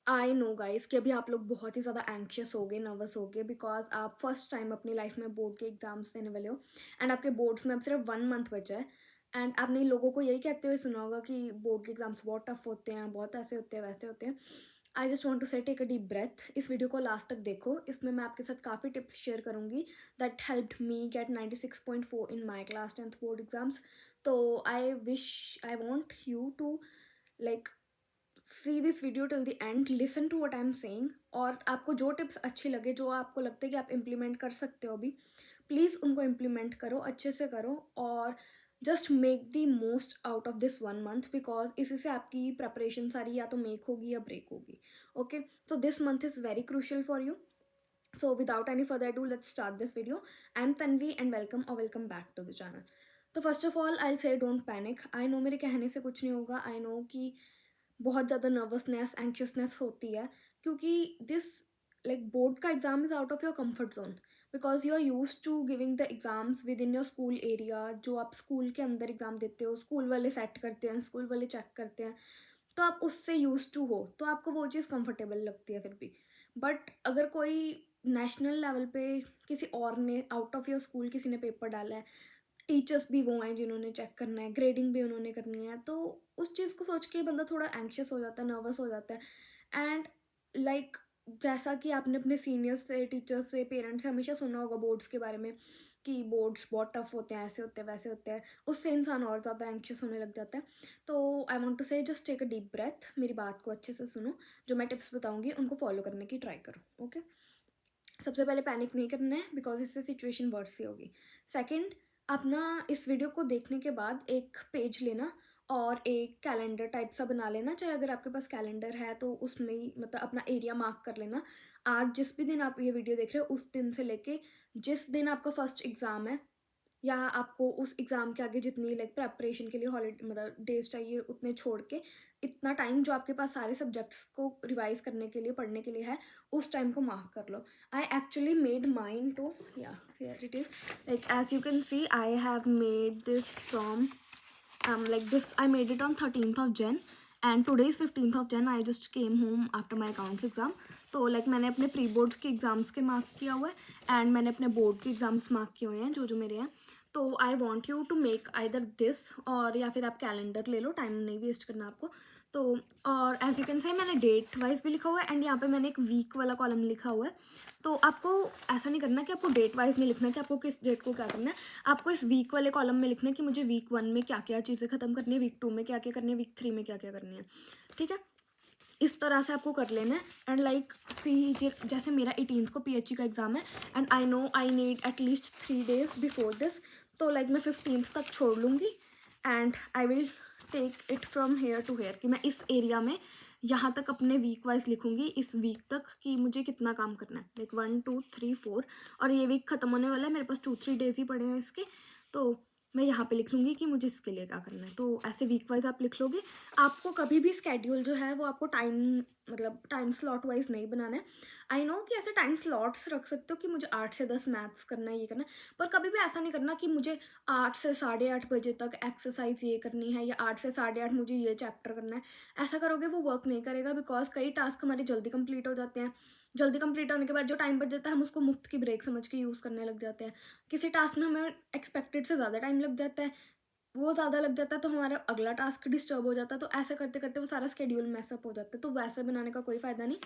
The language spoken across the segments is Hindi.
आई नो गाइस कि अभी आप लोग बहुत ही ज़्यादा एंक्शियस हो गए, नर्वस हो गए, बिकॉज आप फर्स्ट टाइम अपनी लाइफ में बोर्ड के एग्जाम्स देने वाले हो एंड आपके बोर्ड्स में अब सिर्फ 1 मंथ बचा है। एंड आपने लोगों को यही कहते हुए सुना होगा कि बोर्ड के एग्जाम्स बहुत टफ होते हैं, बहुत ऐसे होते हैं, वैसे होते हैं। I just want to say take a deep breath. इस वीडियो को लास्ट तक देखो, इसमें मैं आपके साथ काफ़ी टिप्स शेयर करूंगी that helped me get 96.4 in my class 10th board exams. तो I want you to like see this video till the end, listen to what I am saying, और आपको जो टिप्स अच्छी लगे, जो आपको लगता है कि आप इम्प्लीमेंट कर सकते हो अभी, प्लीज़ उनको इम्प्लीमेंट करो, अच्छे से करो, और just make the most out of this 1 month, because इसी से आपकी प्रेपरेशन सारी या तो मेक होगी या ब्रेक होगी। ओके, तो this month is very crucial for you. So without any further ado, let's start this video. I'm Tanvi and welcome back to the channel. तो फर्स्ट ऑफ ऑल आई से डोंट पैनिक। आई नो मेरे कहने से कुछ नहीं होगा। आई नो कि बहुत ज़्यादा नर्वसनेस, एंक्शियसनेस होती है, क्योंकि दिस लाइक बोर्ड का exam is out of your comfort zone, because you are use to giving the exams within your school area. जो आप स्कूल के अंदर एग्जाम देते हो, स्कूल वाले सेट करते हैं, स्कूल वाले चेक करते हैं, तो आप उससे यूज टू हो, तो आपको वो चीज़ कंफर्टेबल लगती है फिर भी। बट अगर कोई नेशनल लेवल पे किसी और ने, आउट ऑफ योर स्कूल किसी ने पेपर डाला है, टीचर्स भी वो हैं जिन्होंने चेक करना है, ग्रेडिंग भी उन्होंने करनी है, तो उस चीज़ को सोच के बंदा थोड़ा एंक्शियस हो जाता है, नर्वस हो जाता है। एंड लाइक जैसा कि आपने अपने सीनियर्स से, टीचर्स से, पेरेंट्स से हमेशा सुना होगा बोर्ड्स के बारे में कि बोर्ड्स बहुत टफ होते हैं, ऐसे होते हैं, वैसे होते हैं, उससे इंसान और ज़्यादा एंक्शियस होने लग जाता है। तो I want to say just take a deep breath, मेरी बात को अच्छे से सुनो, जो मैं टिप्स बताऊंगी उनको फॉलो करने की ट्राई करो। ओके, सबसे पहले पैनिक नहीं करना है, बिकॉज इससे सिचुएशन वर्स ही होगी। सेकंड, अपना इस वीडियो को देखने के बाद एक पेज लेना और एक कैलेंडर टाइप सा बना लेना, चाहे अगर आपके पास कैलेंडर है तो उसमें ही मतलब अपना एरिया मार्क कर लेना। आज जिस भी दिन आप ये वीडियो देख रहे हो, उस दिन से लेके जिस दिन आपका फर्स्ट एग्ज़ाम है, या आपको उस एग्ज़ाम के आगे जितनी लाइक प्रेपरेशन के लिए हॉलीडे मतलब डेज चाहिए, उतने छोड़ के इतना टाइम जो आपके पास सारे सब्जेक्ट्स को रिवाइज करने के लिए, पढ़ने के लिए है, उस टाइम को मार्क कर लो। I actually made mine too, या here it is, like as you can see I have made this from like this, I made it on 13th of Jan and today is 15th of Jan. I just came home after my accounts exam. तो लाइक मैंने अपने प्री बोर्ड्स के एग्ज़ाम्स के मार्क किया हुआ है एंड मैंने अपने बोर्ड के एग्ज़ाम्स मार्क किए हुए हैं, जो जो मेरे हैं। तो I want you to make either this, और या फिर आप कैलेंडर ले लो, टाइम नहीं वेस्ट करना आपको। तो और एज यू कैन से मैंने डेट वाइज भी लिखा हुआ है एंड यहाँ पे मैंने एक वीक वाला कॉलम लिखा हुआ है। तो आपको ऐसा नहीं करना कि आपको डेट वाइज नहीं लिखना कि आपको किस डेट को क्या करना है, आपको इस वीक वाले कॉलम में लिखना है कि मुझे वीक 1 में क्या क्या चीज़ें ख़त्म करनी है, वीक 2 में क्या क्या करनी है, वीक 3 में क्या क्या करनी है। ठीक है, इस तरह से आपको कर लेना है। एंड लाइक सी, जैसे मेरा 18th को PHE का एग्ज़ाम है and I know I need at least 3 days before this, तो लाइक मैं 15th तक छोड़ लूँगी and I will take it from here to here, कि मैं इस एरिया में यहाँ तक अपने वीक वाइज लिखूँगी, इस वीक तक कि मुझे कितना काम करना है, लाइक 1 2 3 4, और ये वीक ख़त्म होने वाला है, मेरे पास 2-3 days ही पड़े हैं इसके, तो मैं यहाँ पे लिख लूँगी कि मुझे इसके लिए क्या करना है। तो ऐसे वीक वाइज आप लिख लोगे। आपको कभी भी स्केड्यूल जो है वो आपको मतलब टाइम स्लॉट वाइज नहीं बनाना है। आई नो कि ऐसे टाइम स्लॉट्स रख सकते हो कि मुझे 8 से 10 मैथ्स करना है, ये करना है, पर कभी भी ऐसा नहीं करना कि मुझे 8 से 8:30 बजे तक एक्सरसाइज ये करनी है या 8 से 8:30 मुझे ये चैप्टर करना है। ऐसा करोगे वो वर्क नहीं करेगा, बिकॉज कई टास्क हमारे जल्दी कंप्लीट हो जाते हैं। जल्दी कंप्लीट होने के बाद जो टाइम बच जाता है, हम उसको मुफ्त की ब्रेक समझ के यूज़ करने लग जाते हैं। किसी टास्क में हमें एक्सपेक्टेड से ज़्यादा टाइम लग जाता है, वो ज़्यादा लग जाता है तो हमारा अगला टास्क डिस्टर्ब हो जाता है, तो ऐसे करते करते वो सारा स्केड्यूल मैसअप हो जाता है, तो वैसे बनाने का कोई फ़ायदा नहीं।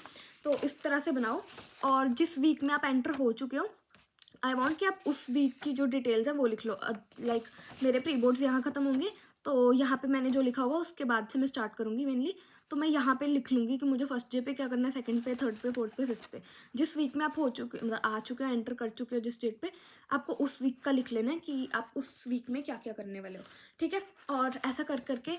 तो इस तरह से बनाओ, और जिस वीक में आप एंटर हो चुके हो, आई वॉन्ट कि आप उस वीक की जो डिटेल्स हैं वो लिख लो। लाइक मेरे प्री बोर्ड्स यहाँ ख़त्म होंगे, तो यहाँ पे मैंने जो लिखा होगा उसके बाद से मैं स्टार्ट करूँगी मेनली, तो मैं यहाँ पे लिख लूँगी कि मुझे फर्स्ट डे पे क्या करना है, सेकंड पे, थर्ड पे, फोर्थ पे, फिफ्थ पे। जिस वीक में आप हो चुके मतलब आ चुके हो, एंटर कर चुके हो जिस डेट पे, आपको उस वीक का लिख लेना है कि आप उस वीक में क्या क्या करने वाले हो। ठीक है, और ऐसा कर करके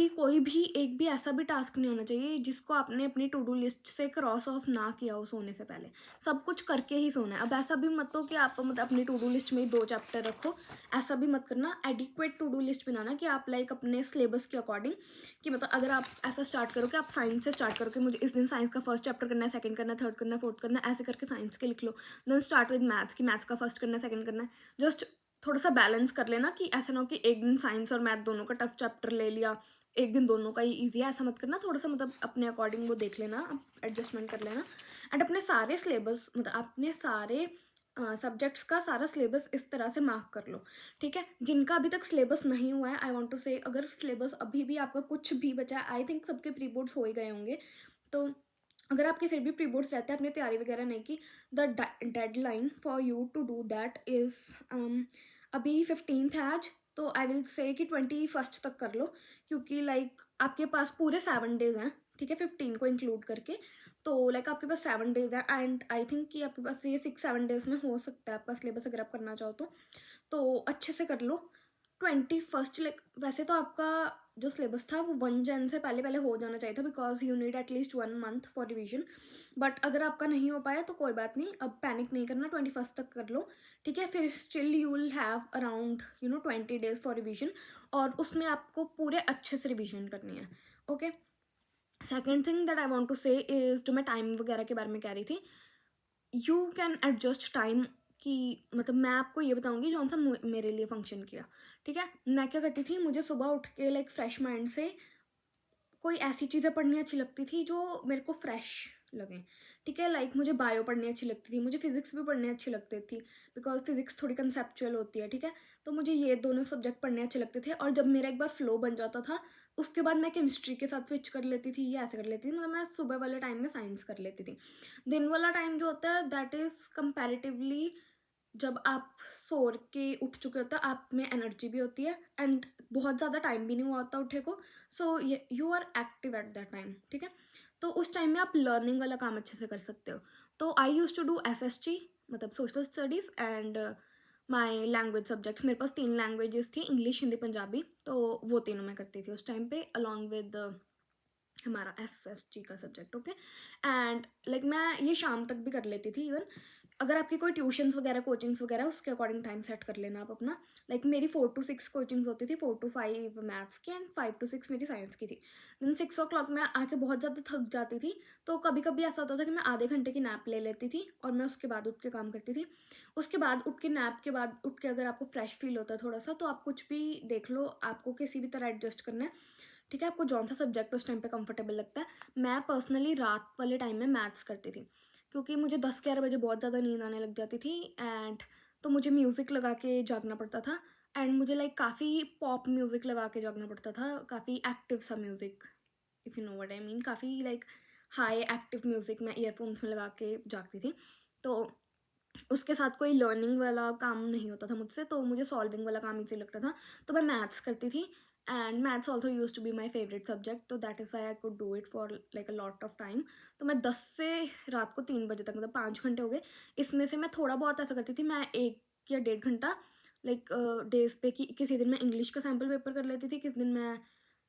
कोई भी एक भी ऐसा भी टास्क नहीं होना चाहिए जिसको आपने अपनी टू डू लिस्ट से क्रॉस ऑफ ना किया हो सोने से पहले। सब कुछ करके ही सोना है। अब ऐसा भी मत हो कि आप मतलब अपनी टू डू लिस्ट में 2 चैप्टर रखो, ऐसा भी मत करना। एडिक्वेट टू डू लिस्ट बनाना कि आप लाइक अपने सिलेबस के अकॉर्डिंग, कि मतलब अगर आप ऐसा स्टार्ट करो कि आप साइंस से स्टार्ट करो कि मुझे इस दिन साइंस का फर्स्ट चैप्टर करना है, सेकंड करना है, थर्ड करना है, फोर्थ करना है, ऐसे करके साइंस के लिख लो। देन स्टार्ट विद मैथ्स कि मैथ्स का फर्स्ट करना है, सेकंड करना है। जस्ट थोड़ा सा बैलेंस कर लेना कि ऐसा ना हो कि एक दिन साइंस और मैथ दोनों का टफ चैप्टर ले लिया, एक दिन दोनों का ही ईजी है, ऐसा मत करना, थोड़ा सा मतलब अपने अकॉर्डिंग वो देख लेना, एडजस्टमेंट कर लेना। एंड अपने सारे सिलेबस मतलब अपने सारे सब्जेक्ट्स का सारा सिलेबस इस तरह से मार्क कर लो, ठीक है। जिनका अभी तक सिलेबस नहीं हुआ है, आई वांट टू से, अगर सिलेबस अभी भी आपका कुछ भी बचा है, आई थिंक सबके प्री बोर्ड्स हो ही गए होंगे, तो अगर आपके फिर भी प्री बोर्ड्स रहते हैं, अपनी तैयारी वगैरह नहीं की, the deadline for you to do that is अभी 15th है आज, तो आई विल से कि 21st तक कर लो, क्योंकि लाइक आपके पास पूरे 7 days हैं, ठीक है, 15 को इंक्लूड करके, तो लाइक आपके पास 7 days है, एंड आई थिंक कि आपके पास ये 6-7 days में हो सकता है आपका सिलेबस, अगर आप करना चाहो तो अच्छे से कर लो। 21st लाइक वैसे तो आपका जो सिलेबस था वो 1 Jan से पहले पहले हो जाना चाहिए था, because you need at least 1 month for revision, but अगर आपका नहीं हो पाया तो कोई बात नहीं, अब पैनिक नहीं करना, 21st तक कर लो, ठीक है। फिर still you will have around 20 days for revision, और उसमें आपको पूरे अच्छे से रिविजन करनी है, okay. Second thing that I want to say is, जो मैं टाइम वगैरह के बारे में कह रही थी, यू कैन एडजस्ट टाइम, कि मतलब मैं आपको ये बताऊंगी जौन सा मेरे लिए फंक्शन किया, ठीक है। मैं क्या करती थी, मुझे सुबह उठ के लाइक फ्रेश माइंड से कोई ऐसी चीज़ें पढ़नी अच्छी लगती थी जो मेरे को फ्रेश लगे, ठीक है। लाइक मुझे बायो पढ़नी अच्छी लगती थी, मुझे फिजिक्स भी पढ़नी अच्छी लगती थी, बिकॉज फिजिक्स थोड़ी कंसेप्चुअल होती है, ठीक है। तो मुझे ये दोनों सब्जेक्ट पढ़ने अच्छे लगते थे, और जब मेरा एक बार फ्लो बन जाता था, उसके बाद मैं केमिस्ट्री के साथ स्विच कर लेती थी, या ऐसे कर लेती थी, मतलब मैं सुबह वाले टाइम में साइंस कर लेती थी। दिन वाला टाइम जो होता है दैट इज़ कंपैरेटिवली, जब आप सोर के उठ चुके होते हैं, आप में एनर्जी भी होती है, एंड बहुत ज़्यादा टाइम भी नहीं हुआ होता उठे को, so you are active at that time, ठीक है। तो उस टाइम में आप लर्निंग वाला काम अच्छे से कर सकते हो। तो आई यूज टू डू SST, मतलब social studies, and my language subjects, मेरे पास 3 लैंग्वेजेस थी, इंग्लिश, हिंदी, पंजाबी, तो वो तीनों मैं करती थी उस टाइम पे, अलॉन्ग विद हमारा SST का सब्जेक्ट, ओके। एंड लाइक मैं ये शाम तक भी कर लेती थी इवन, अगर आपकी कोई ट्यूशन्स वगैरह, कोचिंग्स वगैरह, उसके अकॉर्डिंग टाइम सेट कर लेना आप अपना। लाइक मेरी 4 to 6 कोचिंग्स होती थी, 4 to 5 मैथ्स की, एंड 5 to 6 मेरी साइंस की थी। देन 6 o'clock मैं आके बहुत ज़्यादा थक जाती थी, तो कभी कभी ऐसा होता था कि मैं आधे घंटे की नैप ले लेती थी, और मैं उसके बाद उठ के काम करती थी। उसके बाद उठ के, नैप के बाद उठ के, अगर आपको फ्रेश फील होता है थोड़ा सा, तो आप कुछ भी देख लो, आपको किसी भी तरह एडजस्ट करना है, ठीक है। आपको जौन सा सब्जेक्ट उस टाइम पे कंफर्टेबल लगता है। मैं पर्सनली रात वाले टाइम में मैथ्स करती थी, क्योंकि मुझे 10-11 बजे बहुत ज़्यादा नींद आने लग जाती थी, एंड तो मुझे म्यूज़िक लगा के जागना पड़ता था, एंड मुझे लाइक काफ़ी पॉप म्यूज़िक लगा के जागना पड़ता था, काफ़ी एक्टिव सा music, if you know what I mean, काफ़ी लाइक हाई एक्टिव म्यूज़िक मैं ईयरफोन्स में लगा के जागती थी। तो उसके साथ कोई लर्निंग वाला काम नहीं होता था मुझसे, तो मुझे सॉल्विंग वाला काम ईजी लगता था, तो मैं मैथ्स करती थी, and maths also use to be my favourite subject, तो that is why I could do it for like a lot of time. तो मैं 10 से रात को 3 बजे तक, मतलब 5 घंटे हो गए, इसमें से मैं थोड़ा बहुत ऐसा करती थी, मैं 1 या 1.5 घंटा लाइक डेज पे, कि किसी दिन मैं इंग्लिश का सैम्पल पेपर कर लेती थी, किसी दिन मैं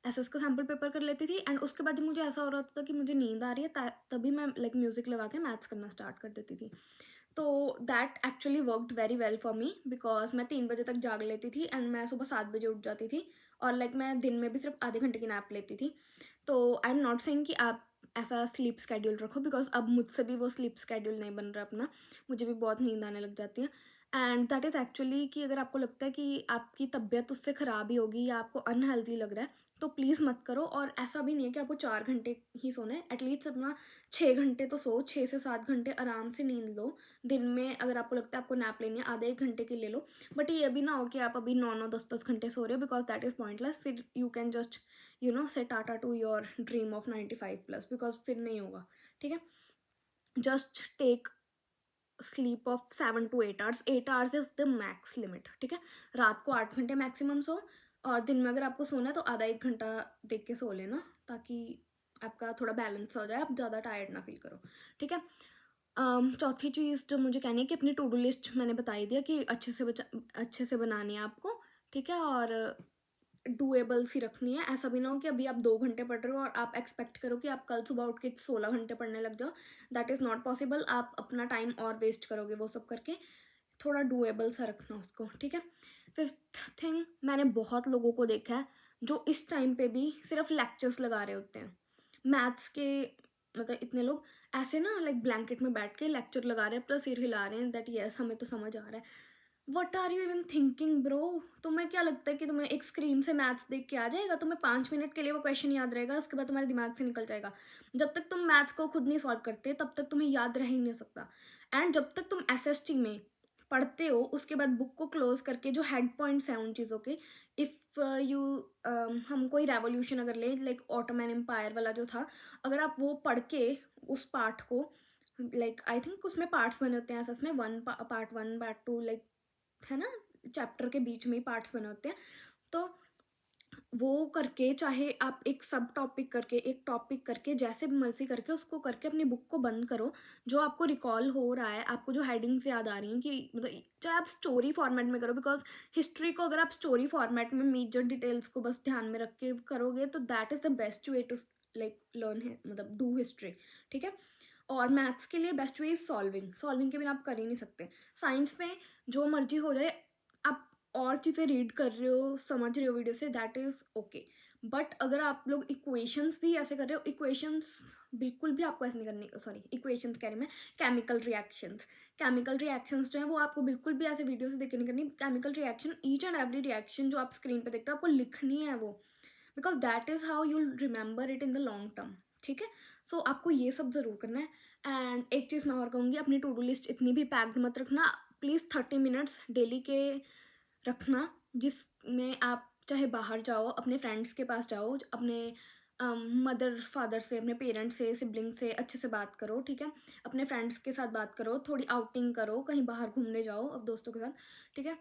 SS का सैम्पल पेपर कर लेती थी, एंड उसके बाद जब मुझे ऐसा हो रहा था कि मुझे नींद आ रही है, तभी मैं लाइक म्यूज़िक लगा के मैथ्स करना स्टार्ट कर देती थी। तो that actually worked very well for me, because मैं 3 बजे तक जाग लेती थी, एंड मैं सुबह 7 बजे उठ जाती थी, और लाइक मैं दिन में भी सिर्फ आधे घंटे की नैप लेती थी। तो आई एम नॉट सेइंग कि आप ऐसा स्लीप स्केड्यूल रखो, बिकॉज अब मुझसे भी वो स्लीप स्केड्यूल नहीं बन रहा अपना, मुझे भी बहुत नींद आने लग जाती है, एंड दैट इज़ एक्चुअली कि अगर आपको लगता है कि आपकी तबीयत उससे ख़राब ही होगी, या आपको अनहेल्दी लग रहा है, तो प्लीज़ मत करो। और ऐसा भी नहीं है कि आपको 4 घंटे ही सोना है, एटलीस्ट अपना 6 घंटे तो सो, 6 से 7 घंटे आराम से नींद लो। दिन में अगर आपको लगता है आपको नैप लेनी है, आधे 1 घंटे की ले लो, बट ये भी ना हो कि आप अभी 9-9 10-10 घंटे सो रहे हो, बिकॉज दैट इज़ पॉइंटलेस। फिर you can just say tata to your dream of 95+, because फिर नहीं होगा, ठीक है। Just take sleep of 7 to 8 hours, 8 hours is the max limit, ठीक है। रात को 8 घंटे मैक्सिमम सो, और दिन में अगर आपको सोना है तो आधा 1 घंटा देख के सो लेना, ताकि आपका थोड़ा बैलेंस हो जाए, आप ज़्यादा टायर्ड ना फील करो, ठीक है। चौथी चीज़ जो मुझे कहनी है कि अपनी टू डू लिस्ट मैंने बता ही दिया कि अच्छे से बनानी है आपको, ठीक है, और डूएबल सी रखनी है। ऐसा भी ना हो कि अभी आप 2 घंटे पढ़ रहे हो और आप एक्सपेक्ट करो कि आप कल सुबह उठ के 16 घंटे पढ़ने लग जाओ, दैट इज़ नॉट पॉसिबल। आप अपना टाइम और वेस्ट करोगे वो सब करके, थोड़ा डूएबल सा रखना उसको, ठीक है। फिफ्थ थिंग, मैंने बहुत लोगों को देखा है जो इस टाइम पे भी सिर्फ लेक्चर्स लगा रहे होते हैं मैथ्स के, मतलब इतने लोग ऐसे ना लाइक ब्लैंकेट में बैठ के लेक्चर लगा रहे हैं, प्लस सिर हिला रहे हैं दैट यस हमें तो समझ आ रहा है। What are you even thinking bro? तुम्हें क्या लगता है कि तुम्हें एक स्क्रीन से मैथ्स देख के आ जाएगा? तुम्हें 5 मिनट के लिए वो क्वेश्चन याद रहेगा, उसके बाद तुम्हारे दिमाग से निकल जाएगा। जब तक तुम मैथ्स को खुद नहीं सॉल्व करते तब तक तुम्हें याद रह ही नहीं सकता। एंड जब तक तुम एसएसटी में पढ़ते हो उसके बाद बुक को क्लोज करके जो हेड पॉइंट्स हैं उन चीज़ों के, इफ़ यू हम कोई रेवोल्यूशन अगर ले, लाइक ऑटोमैन एम्पायर वाला जो था, अगर आप वो पढ़ के उस पार्ट को, लाइक आई थिंक उसमें पार्ट्स बने होते हैं ऐसा, उसमें part one part two, like है ना, चैप्टर के बीच में ही पार्ट्स बने होते हैं। तो वो करके, चाहे आप एक सब टॉपिक करके, एक टॉपिक करके, जैसे भी मर्जी करके उसको करके अपनी बुक को बंद करो। जो आपको रिकॉल हो रहा है, आपको जो हेडिंग्स याद आ रही हैं, कि मतलब चाहे आप स्टोरी फॉर्मेट में करो, बिकॉज हिस्ट्री को अगर आप स्टोरी फॉर्मेट में मेजर डिटेल्स को बस ध्यान में रख के करोगे तो that is the best way to like learn है, मतलब डू हिस्ट्री। ठीक है। और मैथ्स के लिए best way is solving. Solving के बिना आप कर ही नहीं सकते। साइंस में जो मर्जी हो जाए, आप और चीज़ें रीड कर रहे हो, समझ रहे हो वीडियो से, दैट इज़ ओके। बट अगर आप लोग इक्वेशंस भी ऐसे कर रहे हो, इक्वेशंस बिल्कुल भी आपको ऐसे नहीं करनी, सॉरी इक्वेशंस कह रही मैं, केमिकल रिएक्शंस। केमिकल रिएक्शंस जो है वो आपको बिल्कुल भी ऐसे वीडियो से देख के नहीं करनी। Chemical reaction, each and every reaction जो आप स्क्रीन पे देखते हो आपको लिखनी है वो, because that is how you'll remember it in the long term. ठीक है। सो आपको ये सब ज़रूर करना है। एंड एक चीज़ मैं और कहूँगी, अपनी टू डू लिस्ट इतनी भी पैक्ड मत रखना। प्लीज़ 30 मिनट्स डेली के रखना, जिसमें आप चाहे बाहर जाओ, अपने फ्रेंड्स के पास जाओ, अपने मदर फादर से, अपने पेरेंट्स से, सिबलिंग से अच्छे से बात करो। ठीक है। अपने फ्रेंड्स के साथ बात करो, थोड़ी आउटिंग करो, कहीं बाहर घूमने जाओ अब दोस्तों के साथ। ठीक है।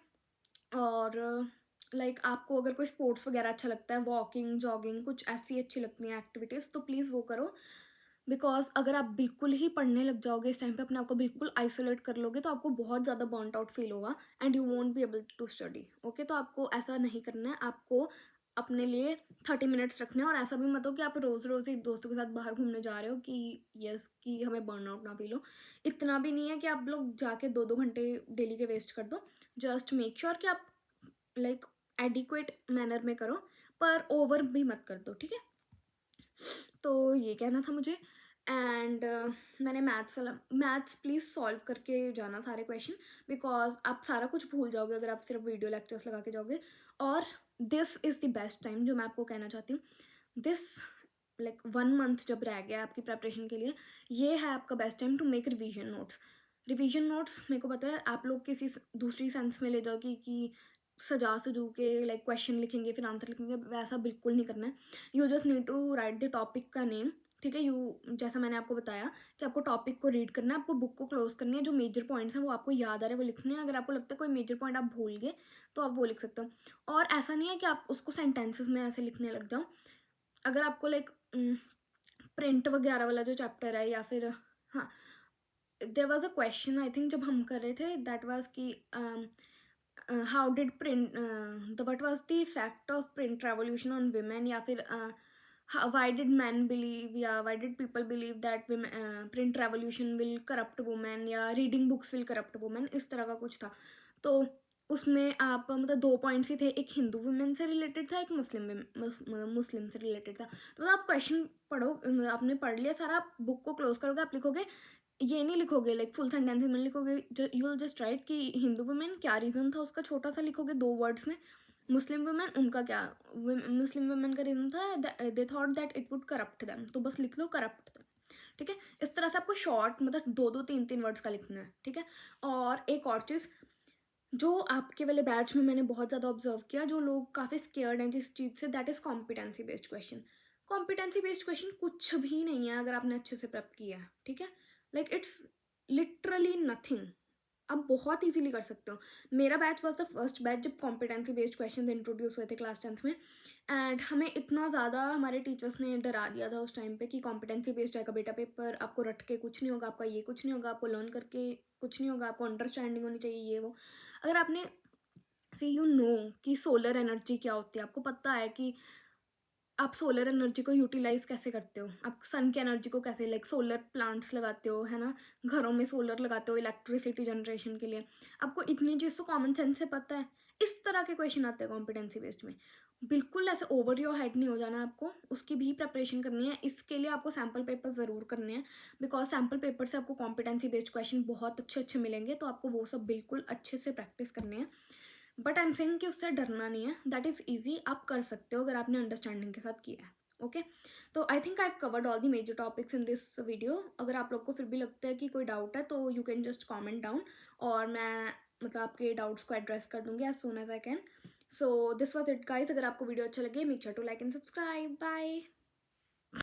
और लाइक आपको अगर कोई स्पोर्ट्स वगैरह अच्छा लगता है, वॉकिंग, जॉगिंग, कुछ ऐसी अच्छी लगती हैं एक्टिविटीज़, तो प्लीज़ वो करो। बिकॉज अगर आप बिल्कुल ही पढ़ने लग जाओगे इस टाइम पे, अपने आप को बिल्कुल आइसोलेट कर लोगे, तो आपको बहुत ज़्यादा बर्नट आउट फील होगा and you won't be able to study. Okay. तो आपको ऐसा नहीं करना है। आपको अपने लिए 30 मिनट्स रखने हैं। और ऐसा भी मत हो कि आप रोज़ रोज़ ही दोस्तों के साथ बाहर घूमने जा रहे हो कि यस कि हमें बर्न आउट ना फील हो। इतना भी नहीं है कि आप लोग जाके 2-2 घंटे डेली के वेस्ट कर दो। जस्ट मेक श्योर कि आप लाइक एडिक्वेट मैनर में करो, पर ओवर भी मत कर दो। ठीक है। तो ये कहना था मुझे। एंड मैंने मैथ्स प्लीज़ सॉल्व करके जाना सारे क्वेश्चन, बिकॉज आप सारा कुछ भूल जाओगे अगर आप सिर्फ वीडियो लेक्चर्स लगा के जाओगे। और this is the best time जो मैं आपको कहना चाहती हूँ। दिस लाइक 1 मंथ जब रह गया आपकी प्रेपरेशन के लिए, ये है आपका best time to make revision notes. Revision notes मेरे को पता है आप लोग किसी दूसरी सेंस में ले जाओगे कि सजा सजू के लाइक क्वेश्चन लिखेंगे फिर आंसर लिखेंगे, वैसा बिल्कुल नहीं करना है। You just need to write the topic का नेम। ठीक है। जैसा मैंने आपको बताया कि आपको टॉपिक को रीड करना है, आपको बुक को क्लोज करनी है, जो मेजर पॉइंट्स हैं वो आपको याद आ रहे हैं वो लिखने हैं। अगर आपको लगता है कोई मेजर पॉइंट आप भूल गए तो आप वो लिख सकते हो। और ऐसा नहीं है कि आप उसको सेंटेंसेस में ऐसे लिखने लग जाओ। अगर आपको लाइक प्रिंट वगैरह वाला जो चैप्टर है, या फिर हाँ, there was a question I think जब हम कर रहे थे, दैट वाज कि how did print the what was the effect of print revolution on women, या फिर why did men believe, या why did people believe that women print revolution will corrupt women, या reading books will corrupt women, इस तरह का कुछ था। तो उसमें आप मतलब 2 पॉइंट्स ही थे, एक हिंदू वुमेन से रिलेटेड था, एक मुस्लिम से रिलेटेड था। तो मतलब आप क्वेश्चन पढ़ो, आपने पढ़ लिया सारा, आप बुक को क्लोज करोगे, आप लिखोगे, ये नहीं लिखोगे लाइक फुल सेंटेंस में लिखोगे, यू विल जस्ट राइट कि हिंदू वुमेन क्या रीज़न था उसका, छोटा सा लिखोगे 2 वर्ड्स में। मुस्लिम वुमेन उनका क्या, मुस्लिम वुमेन का रीज़न था they thought that it would corrupt them, तो बस लिख लो करप्ट दैम। ठीक है। इस तरह से आपको शॉर्ट मतलब 2-2 3-3 वर्ड्स का लिखना है। ठीक है। और एक और चीज़ जो आपके वाले बैच में मैंने बहुत ज़्यादा ऑब्जर्व किया, जो लोग काफ़ी स्केयर्ड हैं जिस चीज़ से, that is competency based question. Competency based question कुछ भी नहीं है अगर आपने अच्छे से प्रेप किया है। ठीक है। Like it's literally nothing. आप बहुत इजीली कर सकते हो। मेरा batch was the first batch जब कॉम्पिटेंसी बेस्ड क्वेश्चन इंट्रोड्यूस हुए थे क्लास 10th में। एंड हमें इतना ज़्यादा हमारे टीचर्स ने डरा दिया था उस टाइम पे कि कॉम्पिटेंसी बेस्ड आएगा बेटा पेपर, आपको रट के कुछ नहीं होगा, आपका ये कुछ नहीं होगा, आपको लर्न करके कुछ नहीं होगा, आपको अंडरस्टैंडिंग होनी चाहिए, ये वो। अगर आपने सी यू नो कि सोलर एनर्जी क्या होती है, आपको पता है कि आप सोलर एनर्जी को यूटिलाइज कैसे करते हो, आप सन की एनर्जी को कैसे, लाइक सोलर प्लांट्स लगाते हो, है ना, घरों में सोलर लगाते हो इलेक्ट्रिसिटी जनरेशन के लिए, आपको इतनी चीज़ तो कॉमन सेंस से पता है। इस तरह के क्वेश्चन आते हैं कॉम्पिटेंसी बेस्ड में। बिल्कुल ऐसे ओवर योर हेड नहीं हो जाना आपको, उसकी भी प्रिपरेशन करनी है। इसके लिए आपको सैम्पल पेपर ज़रूर करने हैं, बिकॉज सैम्पल पेपर से आपको कॉम्पिटेंसी बेस्ड क्वेश्चन बहुत अच्छे अच्छे मिलेंगे, तो आपको वो सब बिल्कुल अच्छे से प्रैक्टिस करनी है। बट आई एम सेइंग कि उससे डरना नहीं है, दैट इज़ ईजी, आप कर सकते हो अगर आपने अंडरस्टैंडिंग के साथ किया है। ओके, तो I think I have covered all the major topics in this video. अगर आप लोग को फिर भी लगता है कि कोई डाउट है तो you can just comment down, और मैं मतलब आपके डाउट्स को एड्रेस कर दूंगी as soon as I can. So this was it guys. अगर आपको वीडियो अच्छा लगे, make sure to like and subscribe. Bye.